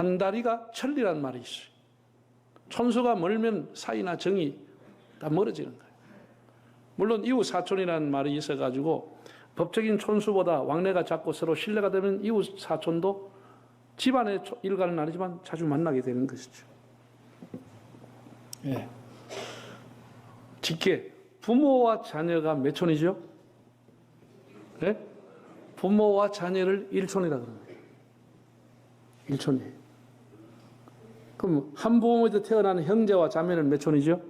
한 다리가 천리란 말이 있어요. 촌수가 멀면 사이나 정이 다 멀어지는 거예요. 물론 이웃 사촌이라는 말이 있어가지고 법적인 촌수보다 왕래가 작고 서로 신뢰가 되면 이웃 사촌도 집안의 일가는 아니지만 자주 만나게 되는 것이죠. 예. 직계 부모와 자녀가 몇 촌이죠? 예? 부모와 자녀를 1촌이라 그럽니다. 1촌이에요. 그럼 한 부모에서 태어나는 형제와 자매는 몇 촌이죠?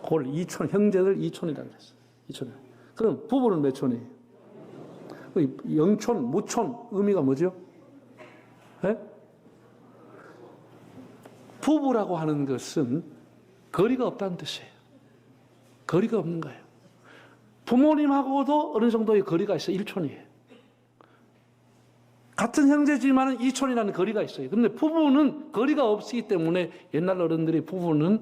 그걸 2촌, 형제들 2촌이라 그랬어요. 2촌. 그럼 부부는 몇 촌이에요? 영촌, 무촌 의미가 뭐죠? 예? 부부라고 하는 것은 거리가 없다는 뜻이에요. 거리가 없는 거예요. 부모님하고도 어느 정도의 거리가 있어요. 1촌이에요. 같은 형제지만 2촌이라는 거리가 있어요. 그런데 부부는 거리가 없기 때문에 옛날 어른들이 부부는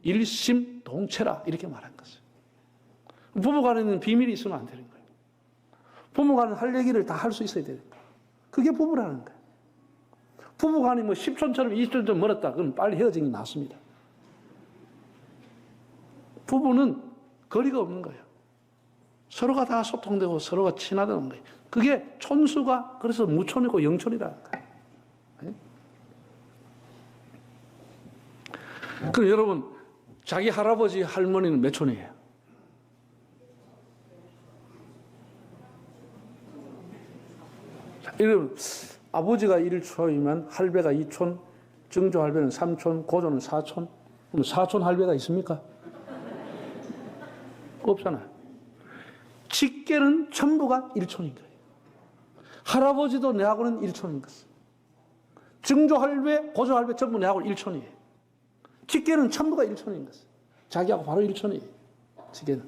일심동체라 이렇게 말한 것이에요. 부부간에는 비밀이 있으면 안 되는 거예요. 부부간은 할 얘기를 다 할 수 있어야 되는 거예요. 그게 부부라는 거예요. 부부간이 뭐 10촌처럼 20촌처럼 멀었다. 그럼 빨리 헤어지는 게 낫습니다. 부부는 거리가 없는 거예요. 서로가 다 소통되고 서로가 친하다는 거예요. 그게 촌수가 그래서 무촌이고 영촌이라는 거예요. 네? 그럼 여러분 자기 할아버지 할머니는 몇 촌이에요? 여러분 아버지가 1촌이면 할배가 2촌, 증조 할배는 3촌, 고조는 4촌. 그럼 4촌 할배가 있습니까? 없잖아요. 직계는 전부가 1촌인 거예요. 할아버지도 내하고는 1촌인 것이에요. 증조 할배, 고조 할배 전부 내하고 1촌이에요. 직계는 전부가 1촌인 것이에요. 자기하고 바로 1촌이에요. 직계는.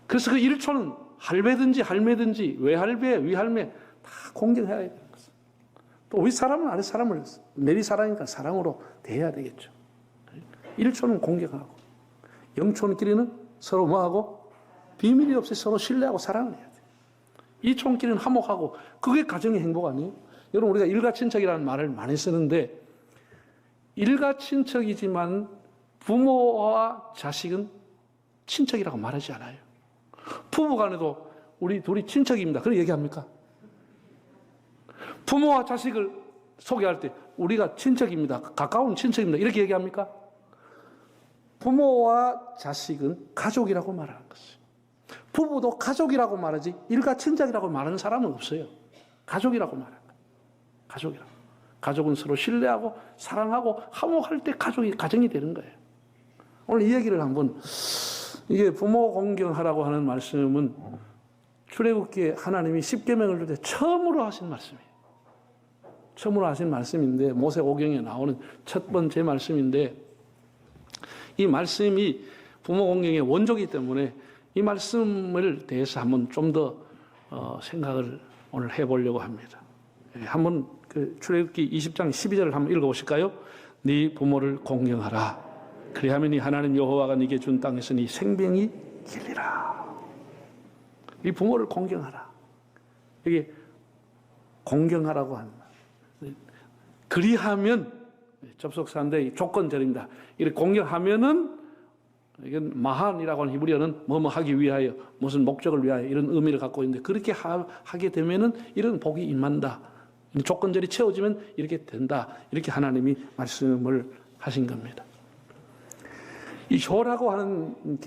그래서 그 1촌은 할배든지 할매든지 외할배, 위할매 다 공경해야 되는 것이에요. 또 윗사람은 아랫사람을 내리사랑이니까 사랑으로 대해야 되겠죠. 1촌은 공경하고 영촌끼리는 서로 뭐하고 비밀이 없이 서로 신뢰하고 사랑을 해야 돼요. 2촌끼리는 화목하고 그게 가정의 행복 아니에요? 여러분 우리가 일가친척이라는 말을 많이 쓰는데 일가친척이지만 부모와 자식은 친척이라고 말하지 않아요. 부부간에도 우리 둘이 친척입니다. 그렇게 얘기합니까? 부모와 자식을 소개할 때 우리가 친척입니다. 가까운 친척입니다. 이렇게 얘기합니까? 부모와 자식은 가족이라고 말하는 것이에요. 부부도 가족이라고 말하지 일가친척이라고 말하는 사람은 없어요. 가족이라고 말하는 거예요. 가족이라고. 가족은 서로 신뢰하고 사랑하고 화목할 때 가정이 되는 거예요. 오늘 이 얘기를 한번 이게 부모 공경하라고 하는 말씀은 출애굽기에 하나님이 십계명을 줄 때 처음으로 하신 말씀이에요. 처음으로 하신 말씀인데 모세오경에 나오는 첫 번째 말씀인데 이 말씀이 부모 공경의 원조이기 때문에 이 말씀을 대해서 한번 좀 더 생각을 오늘 해보려고 합니다. 한번 그 출애굽기 20장 12절을 한번 읽어보실까요? 네 부모를 공경하라. 그리하면 이 하나님 여호와가 네게 준 땅에서 네 생명이 길리라. 네 부모를 공경하라. 이게 공경하라고 하는 말. 그리하면 접속사인데 조건절입니다. 이렇게 공경하면은 이건 마한이라고 하는 히브리어는 뭐뭐 하기 위하여 무슨 목적을 위하여 이런 의미를 갖고 있는데 그렇게 하게 되면은 이런 복이 임한다. 조건절이 채워지면 이렇게 된다. 이렇게 하나님이 말씀을 하신 겁니다. 이 교라고 하는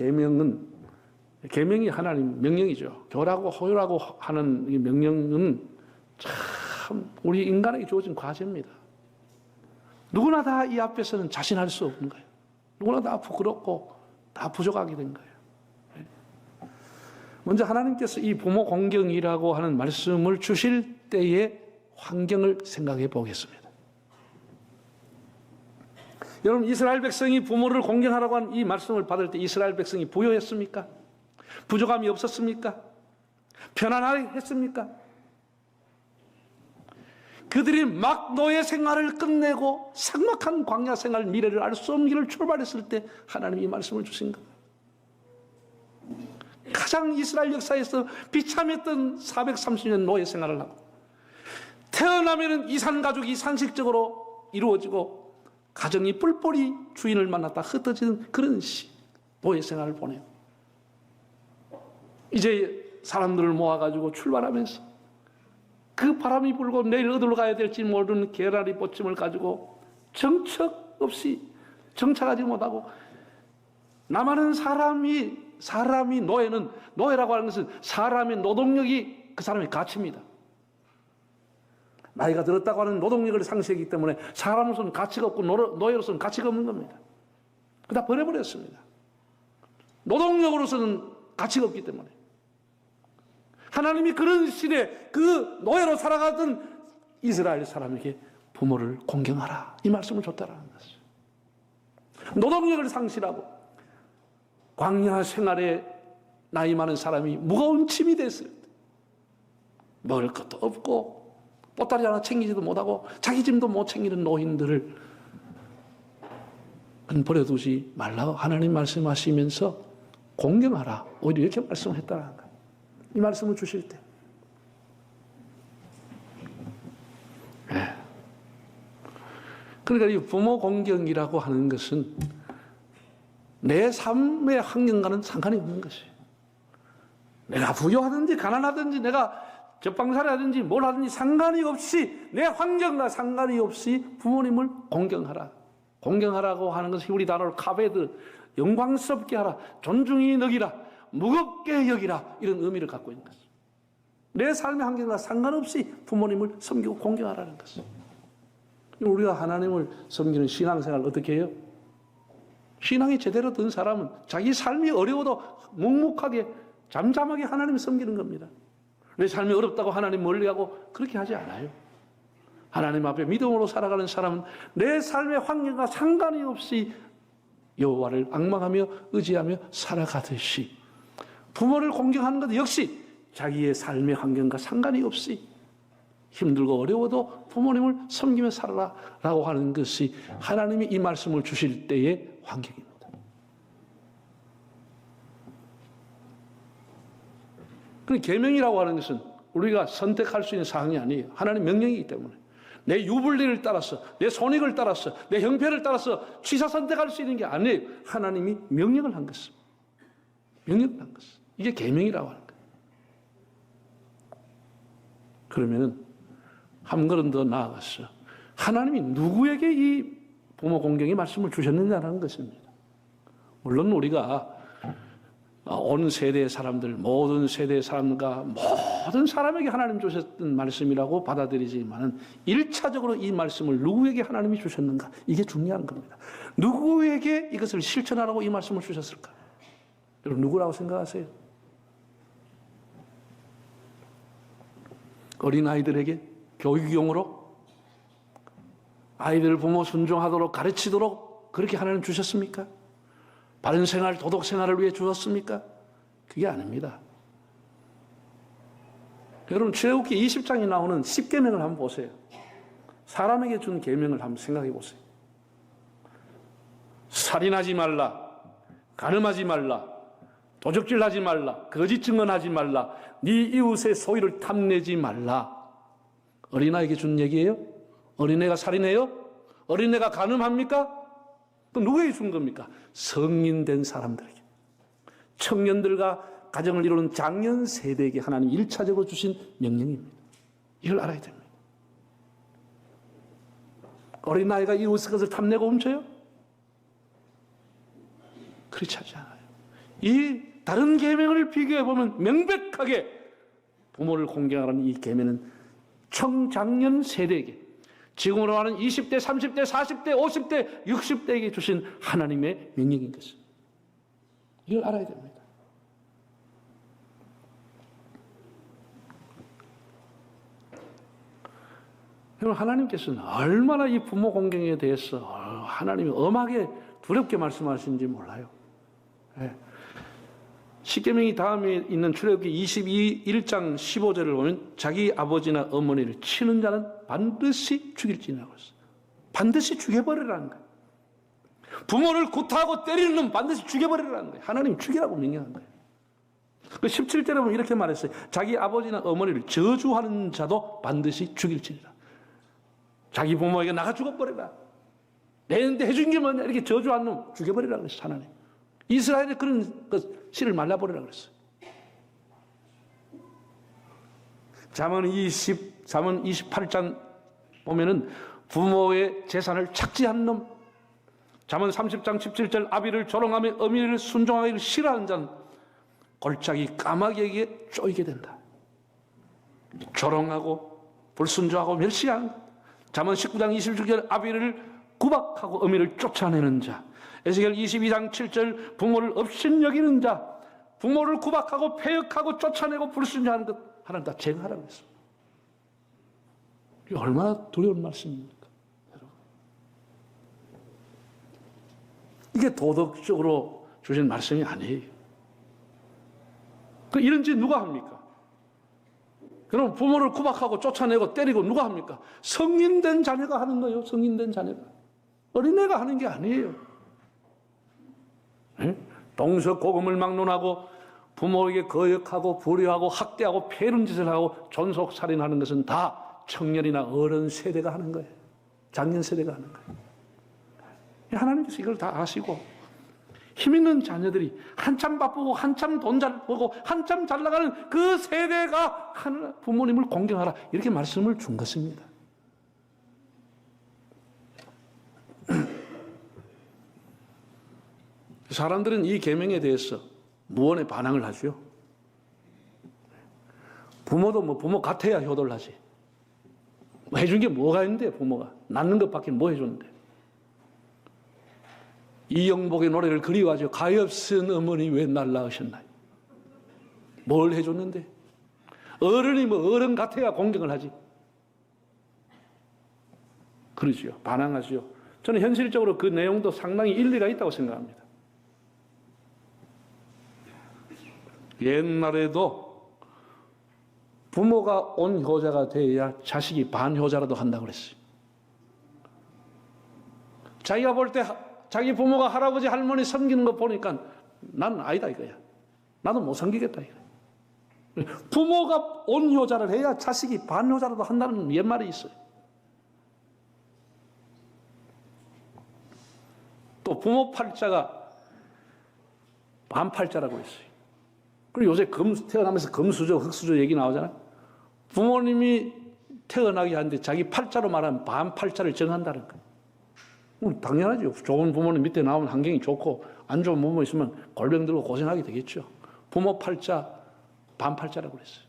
계명이 하나님 명령이죠. 교라고 호요라고 하는 이 명령은 참 우리 인간에게 주어진 과제입니다. 누구나 다 이 앞에서는 자신할 수 없는 거예요. 누구나 다 부끄럽고 다 부족하게 된 거예요. 먼저 하나님께서 이 부모 공경이라고 하는 말씀을 주실 때의 환경을 생각해 보겠습니다. 여러분 이스라엘 백성이 부모를 공경하라고 한 이 말씀을 받을 때 이스라엘 백성이 부요했습니까? 부족함이 없었습니까? 편안하게 했습니까? 그들이 막 노예 생활을 끝내고 삭막한 광야 생활 미래를 알 수 없는 길을 출발했을 때 하나님이 이 말씀을 주신 겁니다. 가장 이스라엘 역사에서 비참했던 430년 노예 생활을 하고 태어나면은 이산가족이 산식적으로 이루어지고 가정이 뿔뿔이 주인을 만났다 흩어지는 그런 노예 생활을 보내요. 이제 사람들을 모아가지고 출발하면서 그 바람이 불고 내일 어디로 가야 될지 모르는 계란이 보침을 가지고 정처 없이 정착하지 못하고 남아는 사람이 노예라고 하는 것은 사람의 노동력이 그 사람의 가치입니다. 나이가 들었다고 하는 노동력을 상실했기 때문에 사람으로서는 가치가 없고 노예로서는 가치가 없는 겁니다. 그다 버려버렸습니다. 노동력으로서는 가치가 없기 때문에 하나님이 그런 시대에 그 노예로 살아가던 이스라엘 사람에게 부모를 공경하라 이 말씀을 줬다라는 것이죠. 노동력을 상실하고 광야 생활에 나이 많은 사람이 무거운 짐이 됐을 때 먹을 것도 없고 보따리 하나 챙기지도 못하고 자기 짐도 못 챙기는 노인들을 버려두지 말라고 하나님 말씀하시면서 공경하라 오히려 이렇게 말씀을 했다는 거예요. 이 말씀을 주실 때 그러니까 이 부모 공경이라고 하는 것은 내 삶의 환경과는 상관이 없는 것이에요. 내가 부유하든지 가난하든지 내가 적방살이 하든지 뭘 하든지 상관이 없이 내 환경과 상관이 없이 부모님을 공경하라. 공경하라고 하는 것은 히브리 단어로 카베드, 영광스럽게 하라, 존중히 여기라, 무겁게 여기라 이런 의미를 갖고 있는 것입니다. 내 삶의 환경과 상관없이 부모님을 섬기고 공경하라는 것입니다. 우리가 하나님을 섬기는 신앙생활을 어떻게 해요? 신앙이 제대로 든 사람은 자기 삶이 어려워도 묵묵하게 잠잠하게 하나님을 섬기는 겁니다. 내 삶이 어렵다고 하나님 멀리하고 그렇게 하지 않아요. 하나님 앞에 믿음으로 살아가는 사람은 내 삶의 환경과 상관이 없이 여호와를 앙망하며 의지하며 살아가듯이 부모를 공경하는 것 역시 자기의 삶의 환경과 상관이 없이 힘들고 어려워도 부모님을 섬기며 살아라라고 하는 것이 하나님이 이 말씀을 주실 때의 환경입니다. 그 계명이라고 하는 것은 우리가 선택할 수 있는 사항이 아니에요. 하나님 명령이기 때문에 내 유불리를 따라서 내 손익을 따라서 내 형편을 따라서 취사 선택할 수 있는 게 아니에요. 하나님이 명령을 한 것입니다. 명령을 한 것입니다. 이게 계명이라고 하는 거예요. 그러면은 한 걸음 더 나아가서 하나님이 누구에게 이 부모 공경의 말씀을 주셨느냐는 것입니다. 물론 우리가 온 세대의 사람들, 모든 세대의 사람과 모든 사람에게 하나님 주셨던 말씀이라고 받아들이지만 1차적으로 이 말씀을 누구에게 하나님이 주셨는가? 이게 중요한 겁니다. 누구에게 이것을 실천하라고 이 말씀을 주셨을까? 여러분 누구라고 생각하세요? 어린아이들에게 교육용으로 아이들 부모 순종하도록 가르치도록 그렇게 하나님 주셨습니까? 바른 생활, 도덕 생활을 위해 주었습니까? 그게 아닙니다. 여러분 출애굽기 20장에 나오는 10계명을 한번 보세요. 사람에게 준 계명을 한번 생각해 보세요. 살인하지 말라, 간음하지 말라, 도적질하지 말라, 거짓 증언하지 말라, 네 이웃의 소유를 탐내지 말라. 어린아이에게 준 얘기예요? 어린애가 살인해요? 어린애가 간음합니까? 또 누구에게 준 겁니까? 성인된 사람들에게, 청년들과 가정을 이루는 장년 세대에게 하나님 1차적으로 주신 명령입니다. 이걸 알아야 됩니다. 어린아이가 이웃의 것을 탐내고 훔쳐요? 그렇지 않아요. 이 다른 계명을 비교해보면 명백하게 부모를 공경하라는 이 계명은 청장년 세대에게, 지금으로 하는 20대, 30대, 40대, 50대, 60대에게 주신 하나님의 명령인 것입니다. 이걸 알아야 됩니다. 여러분 하나님께서는 얼마나 이 부모 공경에 대해서 하나님이 엄하게 두렵게 말씀하시는지 몰라요. 네. 십계명이 다음에 있는 출애굽기 1장 15절을 보면 자기 아버지나 어머니를 치는 자는 반드시 죽일지니라고 했어요. 반드시 죽여버리라는 거예요. 부모를 구타하고 때리는 놈 반드시 죽여버리라는 거예요. 하나님이 죽이라고 명령한 거예요. 그 17절에 보면 이렇게 말했어요. 자기 아버지나 어머니를 저주하는 자도 반드시 죽일지니라. 자기 부모에게 나가 죽어버려라. 내한테 해준 게 뭐냐 이렇게 저주한 놈 죽여버리라 그랬어 하나님. 이스라엘에 그런 씨를 말라버리라 그랬어요. 잠언 28장 보면은 부모의 재산을 착취한 놈, 잠언 30장 17절 아비를 조롱하며 어미를 순종하기를 싫어하는 자는 골짜기 까마귀에게 쪼이게 된다. 조롱하고 불순종하고 멸시하는 것. 잠언 19장 27절 아비를 구박하고 어미를 쫓아내는 자. 에스겔 22장 7절 부모를 업신여기는 자. 부모를 구박하고 폐역하고 쫓아내고 불순종하는 것 하나님 다 제거하라고 했습니다. 이게 얼마나 두려운 말씀입니까? 여러분. 이게 도덕적으로 주신 말씀이 아니에요. 이런 짓 누가 합니까? 그럼 부모를 구박하고 쫓아내고 때리고 누가 합니까? 성인된 자녀가 하는 거예요. 성인된 자녀가. 어린애가 하는 게 아니에요. 네? 동서고금을 막론하고 부모에게 거역하고 불효하고 학대하고 패는 짓을 하고 존속살인하는 것은 다 청년이나 어른 세대가 하는 거예요. 장년 세대가 하는 거예요. 하나님께서 이걸 다 아시고 힘 있는 자녀들이 한참 바쁘고 한참 돈 잘 벌고 한참 잘 나가는 그 세대가 부모님을 공경하라 이렇게 말씀을 준 것입니다. 사람들은 이 계명에 대해서 무언의 반항을 하죠. 부모도 뭐 부모 같아야 효도를 하지. 뭐 해준 게 뭐가 있는데 부모가 낳는 것밖에 뭐 해줬는데. 이영복의 노래를 그리워하죠. 가엾은 어머니 왜 날 낳으셨나요? 뭘 해줬는데? 어른이 뭐 어른 같아야 공경을 하지. 그러지요. 반항하지요. 저는 현실적으로 그 내용도 상당히 일리가 있다고 생각합니다. 옛날에도 부모가 온효자가 돼야 자식이 반효자라도 한다고 그랬어요. 자기가 볼 때 자기 부모가 할아버지 할머니 섬기는 거 보니까 나는 아니다 이거야. 나도 못 섬기겠다 이거야. 부모가 온효자를 해야 자식이 반효자라도 한다는 옛말이 있어요. 또 부모 팔자가 반팔자라고 했어요. 그리고 요새 태어나면서 금수저, 흙수저 얘기 나오잖아요. 부모님이 태어나게 하는데 자기 팔자로 말하면 반팔자를 정한다는 거예요. 당연하죠. 좋은 부모님 밑에 나오면 환경이 좋고 안 좋은 부모 있으면 골병 들고 고생하게 되겠죠. 부모 팔자, 반팔자라고 그랬어요.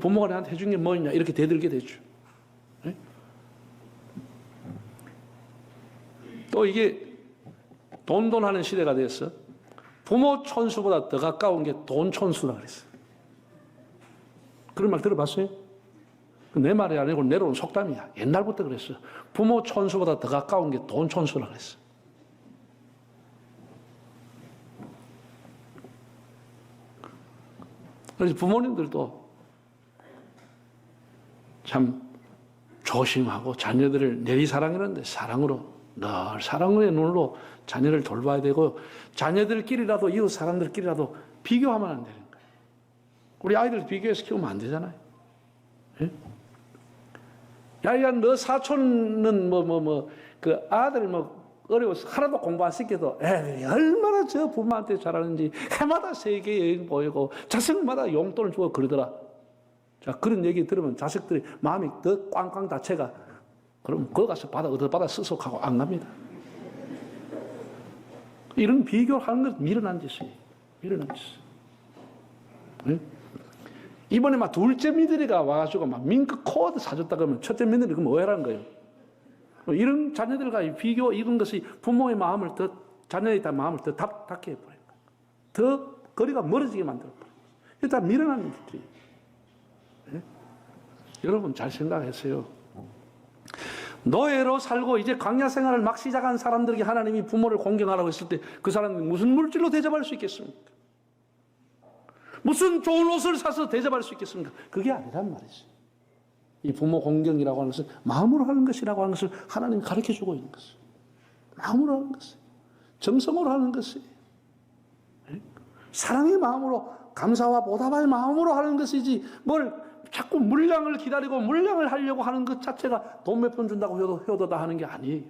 부모가 나한테 해준 게 뭐냐 이렇게 대들게 되죠. 네? 또 이게 돈돈하는 시대가 돼서 부모 촌수보다 더 가까운 게 돈 촌수라 그랬어요. 그런 말 들어봤어요? 내 말이 아니고 내려온 속담이야. 옛날부터 그랬어요. 부모 촌수보다 더 가까운 게 돈 촌수라 그랬어요. 그래서 부모님들도 참 조심하고 자녀들을 내리사랑이라는데 사랑으로 늘 사랑의 눈으로 자녀를 돌봐야 되고 자녀들끼리라도 이웃 사람들끼리라도 비교하면 안 되는 거예요. 우리 아이들 비교해서 키우면 안 되잖아요. 예? 야야 너 사촌은 그 아들 어려워서 하나도 공부 안 시켜도 에이 얼마나 저 부모한테 잘하는지 해마다 세계 여행 보이고 자식마다 용돈을 주고 그러더라. 자 그런 얘기 들으면 자식들이 마음이 더 꽝꽝 닫혀가 그럼 거기 가서 얻어받아 수속하고 안 갑니다. 이런 비교를 하는 건 미련한 짓이에요. 미련한 짓이에요. 네? 이번에 막 둘째 며느리가 와가지고 막 밍크 코드 사줬다 그러면 첫째 며느리 그럼 오해라는 거예요. 이런 자녀들과 비교 이런 것이 부모의 마음을 더 자녀의 마음을 더 닫게 해버려요. 더 거리가 멀어지게 만들어버려요. 일단 미련한 일들이. 네? 여러분 잘 생각하세요. 노예로 살고 이제 광야 생활을 막 시작한 사람들에게 하나님이 부모를 공경하라고 했을 때 그 사람이 무슨 물질로 대접할 수 있겠습니까? 무슨 좋은 옷을 사서 대접할 수 있겠습니까? 그게 아니란 말이지. 이 부모 공경이라고 하는 것은 마음으로 하는 것이라고 하는 것을 하나님이 가르쳐주고 있는 것이에요. 마음으로 하는 것이에요. 정성으로 하는 것이에요. 사랑의 마음으로 감사와 보답의 마음으로 하는 것이지 뭘 자꾸 물량을 기다리고 물량을 하려고 하는 것 자체가 돈 몇 푼 준다고 효도다 하는 게 아니에요.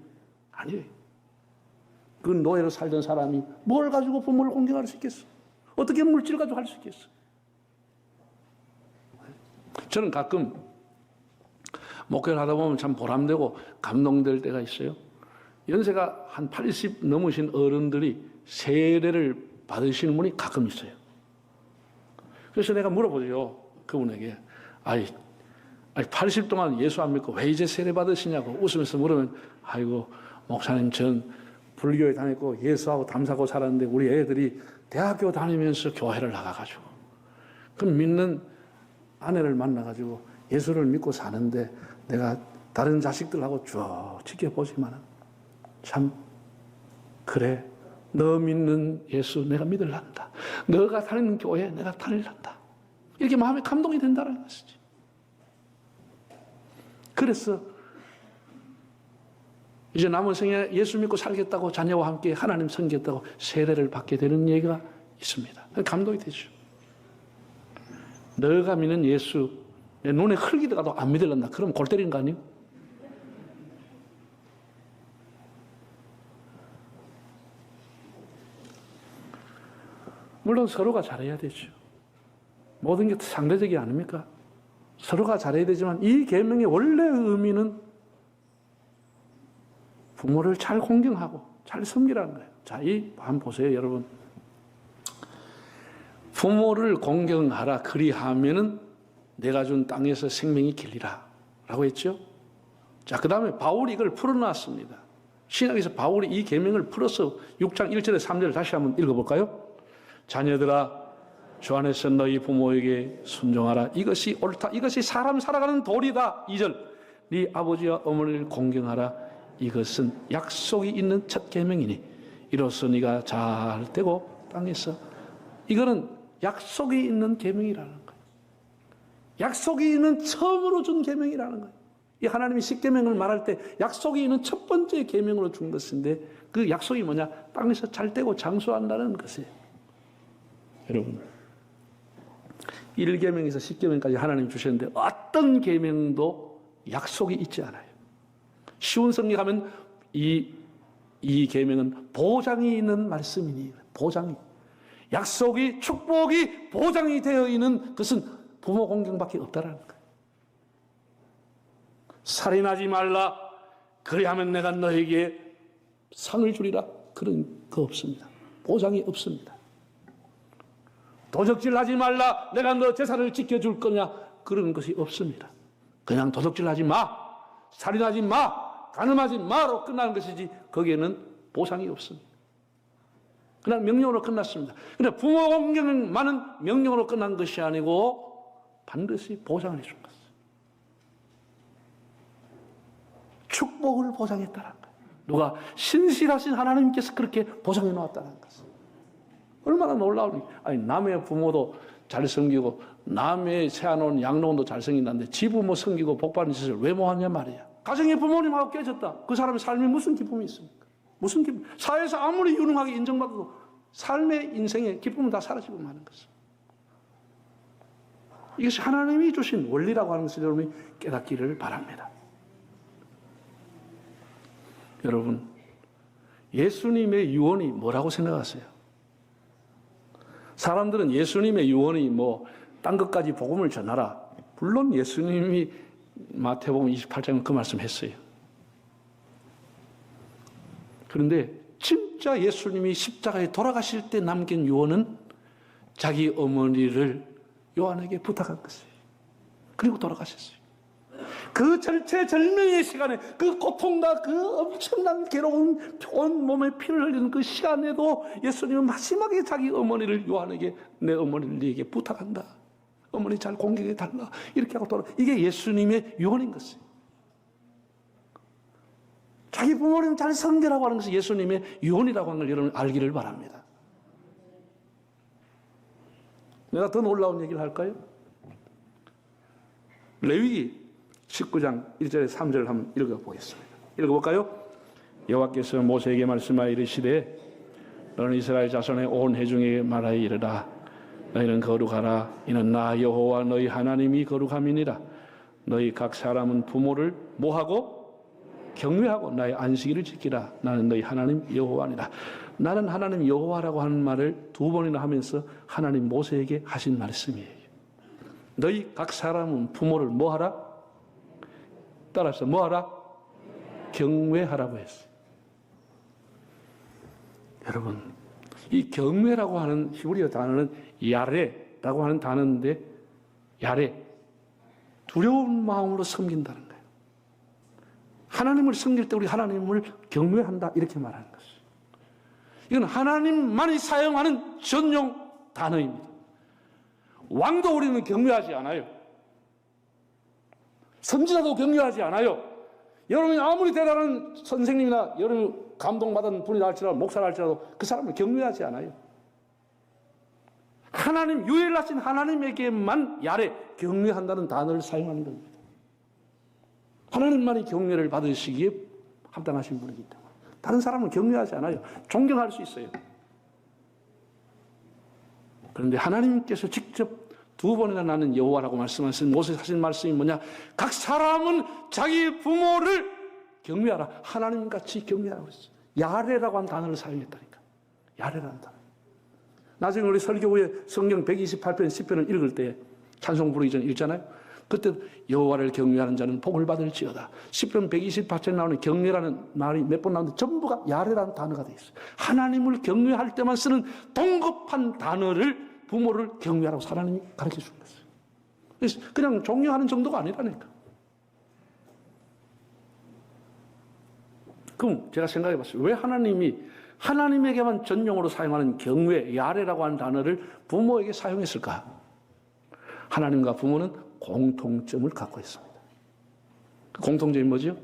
그 노예로 살던 사람이 뭘 가지고 부모를 공경할 수 있겠어? 어떻게 물질 가지고 할 수 있겠어? 저는 가끔 목회를 하다 보면 참 보람되고 감동될 때가 있어요. 연세가 한 80 넘으신 어른들이 세례를 받으시는 분이 가끔 있어요. 그래서 내가 물어보죠. 그분에게. 80 동안 예수 안 믿고 왜 이제 세례 받으시냐고 웃으면서 물으면, 아이고, 목사님, 전 불교에 다녔고 예수하고 담사고 살았는데 우리 애들이 대학교 다니면서 교회를 나가가지고 그럼 믿는 아내를 만나가지고 예수를 믿고 사는데 내가 다른 자식들하고 쭉 지켜보지만 참 그래, 너 믿는 예수 내가 믿을란다. 너가 다니는 교회 내가 다닐란다. 이렇게 마음에 감동이 된다는 것이지. 그래서 이제 남은 생에 예수 믿고 살겠다고 자녀와 함께 하나님 섬기겠다고 세례를 받게 되는 얘기가 있습니다. 감동이 되죠. 너가 믿는 예수 내 눈에 흙이 들어가도 안 믿을란다. 그럼 골 때리는 거 아니에요? 물론 서로가 잘해야 되죠. 모든 게 상대적이 아닙니까? 서로가 잘해야 되지만 이 계명의 원래 의미는 부모를 잘 공경하고 잘 섬기라는 거예요. 자, 한번 보세요, 여러분. 부모를 공경하라. 그리하면은 내가 준 땅에서 생명이 길리라. 라고 했죠. 자, 그 다음에 바울이 이걸 풀어놨습니다. 신약에서 바울이 이 계명을 풀어서 6장 1절에 3절을 다시 한번 읽어볼까요? 자녀들아, 주 안에서 너희 부모에게 순종하라. 이것이 옳다. 이것이 사람 살아가는 도리다. 2절. 네 아버지와 어머니를 공경하라. 이것은 약속이 있는 첫 계명이니 이로써 네가 잘 되고 땅에서. 이거는 약속이 있는 계명이라는 거예요. 약속이 있는 처음으로 준 계명이라는 거예요. 이 하나님이 십계명을 말할 때 약속이 있는 첫 번째 계명으로 준 것인데 그 약속이 뭐냐? 땅에서 잘 되고 장수한다는 것이에요. 여러분, 1계명에서 10계명까지 하나님 주셨는데 어떤 계명도 약속이 있지 않아요. 쉬운 성경하면 이 계명은 보장이 있는 말씀이니, 보장이, 약속이, 축복이 보장이 되어 있는 것은 부모 공경밖에 없다라는 거예요. 살인하지 말라. 그리하면 내가 너에게 상을 주리라. 그런 거 없습니다. 보장이 없습니다. 도적질하지 말라. 내가 너 재산을 지켜줄 거냐. 그런 것이 없습니다. 그냥 도적질하지 마. 살인하지 마. 간음하지 마로 끝나는 것이지 거기에는 보상이 없습니다. 그냥 명령으로 끝났습니다. 그런데 부모 공경만은 명령으로 끝난 것이 아니고 반드시 보상을 해준 것이에요. 축복을 보장했다는 거예요. 누가? 신실하신 하나님께서 그렇게 보장해 놓았다는 것이에요. 얼마나 놀라우니. 아니, 남의 부모도 잘 섬기고 남의 세워놓은 양로원도 잘 섬긴다는데 지 부모 섬기고 복받는 짓을 왜 못하냐 말이야. 가정의 부모님하고 깨졌다. 그 사람의 삶에 무슨 기쁨이 있습니까? 무슨 기쁨? 사회에서 아무리 유능하게 인정받아도 삶의 인생의 기쁨은 다 사라지고 마는 것입니다. 이것이 하나님이 주신 원리라고 하는 것을 여러분이 깨닫기를 바랍니다. 여러분, 예수님의 유언이 뭐라고 생각하세요? 사람들은 예수님의 유언이 딴 것까지 복음을 전하라. 물론 예수님이 마태복음 28장에 그 말씀했어요. 그런데 진짜 예수님이 십자가에 돌아가실 때 남긴 유언은 자기 어머니를 요한에게 부탁한 것이에요. 그리고 돌아가셨어요. 그 절체절명의 시간에 그 고통과 그 엄청난 괴로운 온 몸에 피를 흘리는 그 시간에도 예수님은 마지막에 자기 어머니를 요한에게 내 어머니를 네게 부탁한다. 어머니 잘 공경해 달라. 이렇게 하고 돌아. 이게 예수님의 유언인 것이에요. 자기 부모님 잘 섬기라고 하는 것이 예수님의 유언이라고 하는 걸 여러분 알기를 바랍니다. 내가 더 놀라운 얘기를 할까요? 레위기 19장 1절에 3절을 한번 읽어보겠습니다. 읽어볼까요? 여호와께서 모세에게 말씀하여 이르시되 너는 이스라엘 자손의 온 회중에게 말하여 이르라. 너희는 거룩하라. 이는 나 여호와 너희 하나님이 거룩함이니라. 너희 각 사람은 부모를 뭐하고? 경외하고 나의 안식일을 지키라. 나는 너희 하나님 여호와니라. 나는 하나님 여호와라고 하는 말을 2번이나 하면서 하나님 모세에게 하신 말씀이에요. 너희 각 사람은 부모를 뭐하라? 따라서 뭐하라? 경외하라고 했어요. 여러분, 이 경외라고 하는 히브리어 단어는 야레라고 하는 단어인데, 야레, 두려운 마음으로 섬긴다는 거예요. 하나님을 섬길 때 우리 하나님을 경외한다 이렇게 말하는 것이에요. 이건 하나님만이 사용하는 전용 단어입니다. 왕도 우리는 경외하지 않아요. 선지자도 경외하지 않아요. 여러분이 아무리 대단한 선생님이나 여러분 감동받은 분이라 할지라도 목사라 할지라도 그 사람을 경외하지 않아요. 하나님, 유일하신 하나님에게만 야레, 경외한다는 단어를 사용하는 겁니다. 하나님만이 경외를 받으시기에 합당하신 분이기 때문에 다른 사람은 경외하지 않아요. 존경할 수 있어요. 그런데 하나님께서 직접 2번이나 나는 여호와라고 말씀하신 모세에 하신 말씀이 뭐냐? 각 사람은 자기 부모를 경외하라. 하나님같이 경외하라고 했어요. 야레라고 하는 단어를 사용했다니까. 야레라는 단어. 나중에 우리 설교 후에 성경 128편, 10편을 읽을 때 찬송 부르기 전에 읽잖아요. 그때 여호와를 경외하는 자는 복을 받을지어다. 10편 128편에 나오는 경외라는 말이 몇 번 나오는데 전부가 야레라는 단어가 되어 있어요. 하나님을 경외할 때만 쓰는 동급한 단어를 부모를 경외하라고 하나님이 가르쳐 준 거예요. 그래서 그냥 존경하는 정도가 아니라니까. 그럼 제가 생각해 봤어요. 왜 하나님에게만 전용으로 사용하는 경외, 야레라고 하는 단어를 부모에게 사용했을까? 하나님과 부모는 공통점을 갖고 있습니다. 공통점이 뭐죠?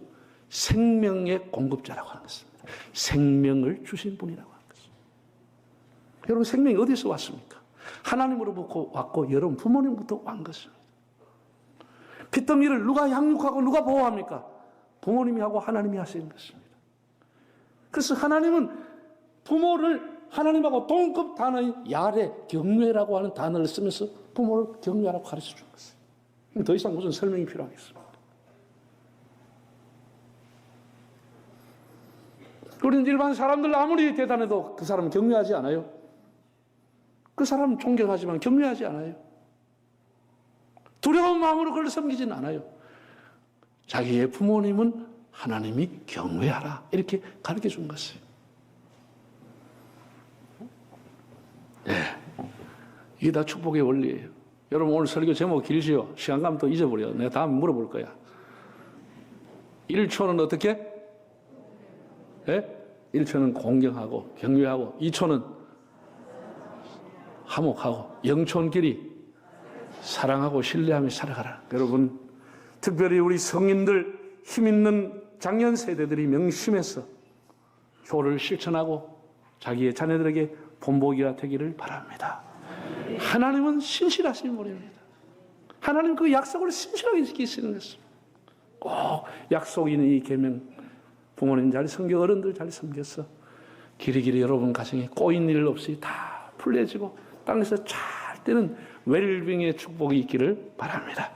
생명의 공급자라고 하는 것입니다. 생명을 주신 분이라고 하는 것입니다. 여러분, 생명이 어디서 왔습니까? 하나님으로부터 왔고 여러분 부모님부터 온 것입니다. 피덩이를 누가 양육하고 누가 보호합니까? 부모님이 하고 하나님이 하시는 것입니다. 그래서 하나님은 부모를 하나님하고 동급 단어인 야레, 경외라고 하는 단어를 쓰면서 부모를 경외하라고 가르쳐 준 것입니다. 더 이상 무슨 설명이 필요하겠습니까? 우리는 일반 사람들 아무리 대단해도 그 사람은 경외하지 않아요. 그 사람은 존경하지만 경외하지 않아요. 두려운 마음으로 그걸 섬기지는 않아요. 자기의 부모님은 하나님이 경외하라 이렇게 가르쳐 준 것이에요. 네. 이게 다 축복의 원리예요. 여러분 오늘 설교 제목 길지요? 시간 가면 또 잊어버려. 내가 다음에 물어볼 거야. 1초는 어떻게? 네? 1초는 공경하고 경외하고 2초는 화목하고 영촌끼리 사랑하고 신뢰하며 살아가라. 여러분 특별히 우리 성인들 힘있는 장년 세대들이 명심해서 효를 실천하고 자기의 자녀들에게 본보기가 되기를 바랍니다. 하나님은 신실하신 분입니다. 하나님 그 약속을 신실하게 지키시는 것입니다. 꼭 약속 있는 이 계명 부모님 잘 섬겨 어른들 잘 섬겨서 길이길이 여러분 가정에 꼬인 일 없이 다 풀려지고 땅에서 잘 때는 웰빙의 축복이 있기를 바랍니다.